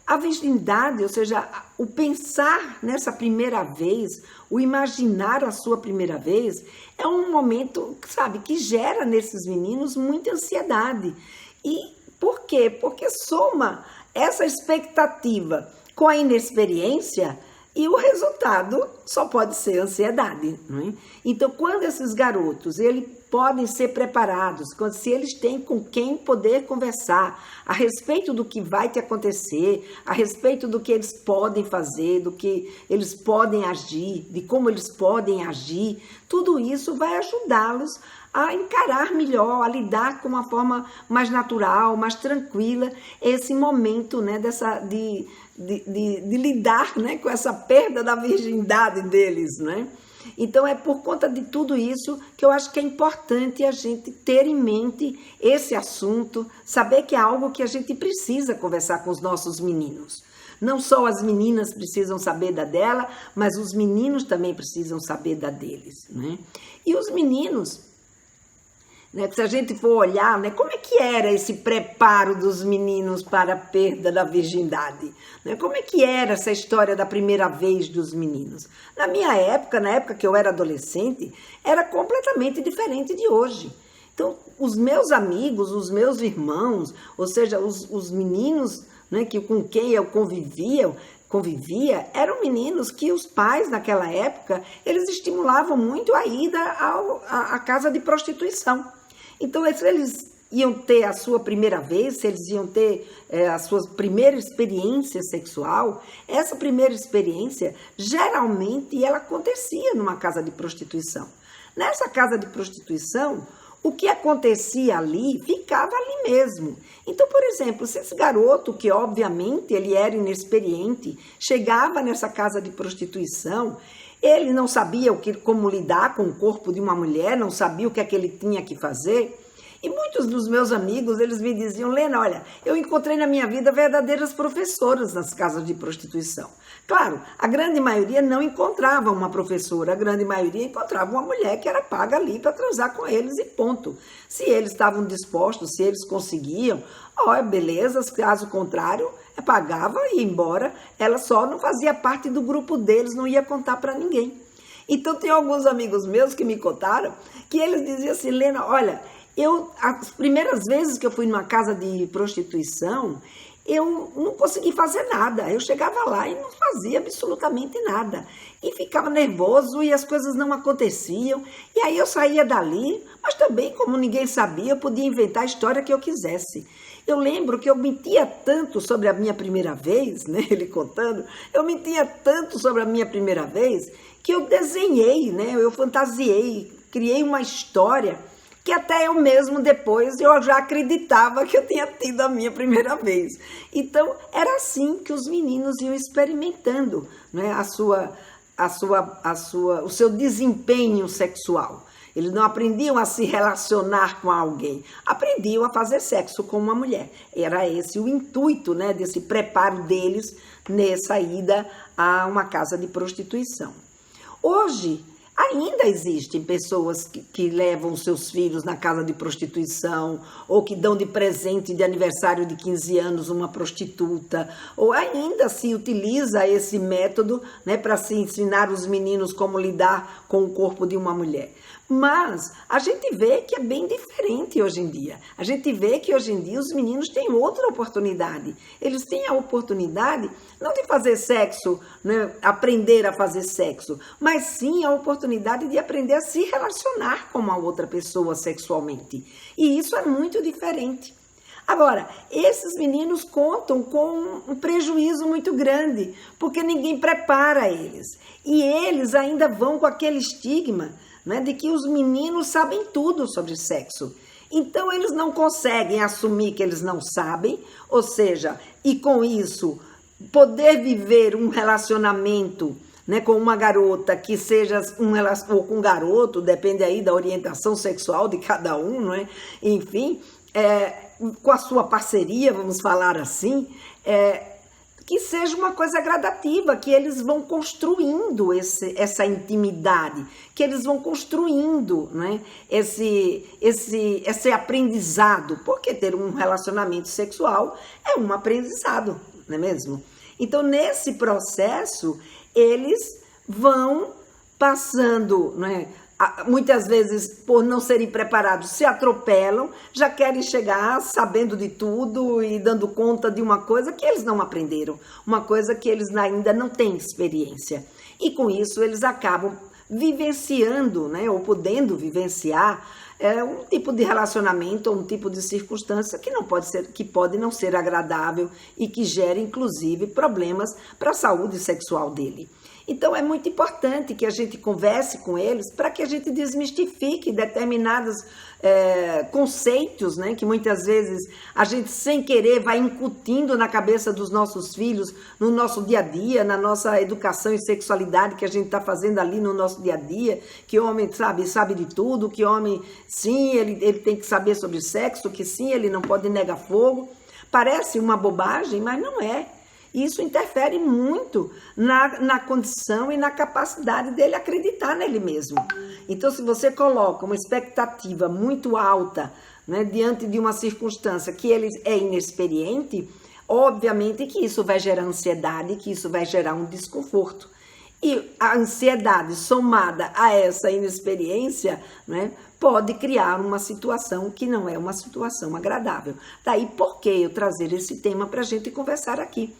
A virgindade, ou seja, o pensar nessa primeira vez, o imaginar a sua primeira vez, é um momento, sabe, que gera nesses meninos muita ansiedade. E por quê? Porque soma essa expectativa com a inexperiência e o resultado só pode ser ansiedade, não é? Então, quando esses garotos, eles podem ser preparados, se eles têm com quem poder conversar a respeito do que vai te acontecer, a respeito do que eles podem fazer, do que eles podem agir, de como eles podem agir, tudo isso vai ajudá-los a encarar melhor, a lidar com uma forma mais natural, mais tranquila, esse momento, né, de lidar, né, com essa perda da virgindade deles, né? Então é por conta de tudo isso que eu acho que é importante a gente ter em mente esse assunto, saber que é algo que a gente precisa conversar com os nossos meninos. Não só as meninas precisam saber da dela, mas os meninos também precisam saber da deles, né? E os meninos, né, se a gente for olhar, né, como é que era esse preparo dos meninos para a perda da virgindade? Né? Como é que era essa história da primeira vez dos meninos? Na minha época, na época que eu era adolescente, era completamente diferente de hoje. Então, os meus amigos, os meus irmãos, ou seja, os meninos, né, com quem eu convivia, eram meninos que os pais, naquela época, eles estimulavam muito a ida à casa de prostituição. Então, se eles iam ter a sua primeira vez, se eles iam ter a sua primeira experiência sexual, essa primeira experiência, geralmente, ela acontecia numa casa de prostituição. Nessa casa de prostituição, o que acontecia ali, ficava ali mesmo. Então, por exemplo, se esse garoto, que obviamente ele era inexperiente, chegava nessa casa de prostituição, ele não sabia como lidar com o corpo de uma mulher, não sabia o que é que ele tinha que fazer. E muitos dos meus amigos, eles me diziam: Lena, olha, eu encontrei na minha vida verdadeiras professoras nas casas de prostituição. Claro, a grande maioria não encontrava uma professora, a grande maioria encontrava uma mulher que era paga ali para transar com eles e ponto. Se eles estavam dispostos, se eles conseguiam, beleza, caso contrário, pagava e ia embora, ela só não fazia parte do grupo deles, não ia contar para ninguém. Então tem alguns amigos meus que me contaram que eles diziam assim: Lena, olha, as primeiras vezes que eu fui numa casa de prostituição, eu não consegui fazer nada. Eu chegava lá e não fazia absolutamente nada. E ficava nervoso e as coisas não aconteciam. E aí eu saía dali, mas também, como ninguém sabia, eu podia inventar a história que eu quisesse. Eu lembro que eu mentia tanto sobre a minha primeira vez, né, ele contando, eu mentia tanto sobre a minha primeira vez, que eu desenhei, né, eu fantasiei, criei uma história que até eu mesmo depois eu já acreditava que eu tinha tido a minha primeira vez. Então, era assim que os meninos iam experimentando, né, o seu desempenho sexual. Eles não aprendiam a se relacionar com alguém, aprendiam a fazer sexo com uma mulher. Era esse o intuito, né, desse preparo deles nessa ida a uma casa de prostituição. Hoje, ainda existem pessoas que levam seus filhos na casa de prostituição, ou que dão de presente de aniversário de 15 anos uma prostituta, ou ainda se utiliza esse método, né, para se ensinar os meninos como lidar com o corpo de uma mulher. Mas a gente vê que é bem diferente hoje em dia. A gente vê que hoje em dia os meninos têm outra oportunidade. Eles têm a oportunidade não de fazer sexo, né, aprender a fazer sexo, mas sim a oportunidade de aprender a se relacionar com uma outra pessoa sexualmente. E isso é muito diferente. Agora, esses meninos contam com um prejuízo muito grande, porque ninguém prepara eles. E eles ainda vão com aquele estigma, né, de que os meninos sabem tudo sobre sexo. Então, eles não conseguem assumir que eles não sabem, ou seja, e com isso, poder viver um relacionamento, né, com uma garota que seja ou com um garoto, depende aí da orientação sexual de cada um, não é? Enfim, com a sua parceria, vamos falar assim, que seja uma coisa gradativa, que eles vão construindo essa intimidade, que eles vão construindo, né, esse aprendizado, porque ter um relacionamento sexual é um aprendizado. não é mesmo? Então, nesse processo, eles vão passando, né? Muitas vezes, por não serem preparados, se atropelam, já querem chegar sabendo de tudo e dando conta de uma coisa que eles não aprenderam, uma coisa que eles ainda não têm experiência. E com isso eles acabam vivenciando, né, ou podendo vivenciar um tipo de relacionamento ou um tipo de circunstância que não pode ser, que pode não ser agradável e que gera inclusive problemas para a saúde sexual dele. Então é muito importante que a gente converse com eles para que a gente desmistifique determinados conceitos, né, que muitas vezes a gente sem querer vai incutindo na cabeça dos nossos filhos, no nosso dia a dia, na nossa educação e sexualidade que a gente está fazendo ali no nosso dia a dia, que o homem sabe de tudo, que o homem, sim, ele tem que saber sobre sexo, que sim, ele não pode negar fogo. Parece uma bobagem, mas não é. Isso interfere muito na condição e na capacidade dele acreditar nele mesmo. Então, se você coloca uma expectativa muito alta, né, diante de uma circunstância que ele é inexperiente, obviamente que isso vai gerar ansiedade, que isso vai gerar um desconforto. E a ansiedade somada a essa inexperiência, né, pode criar uma situação que não é uma situação agradável. Daí por que eu trazer esse tema para a gente conversar aqui.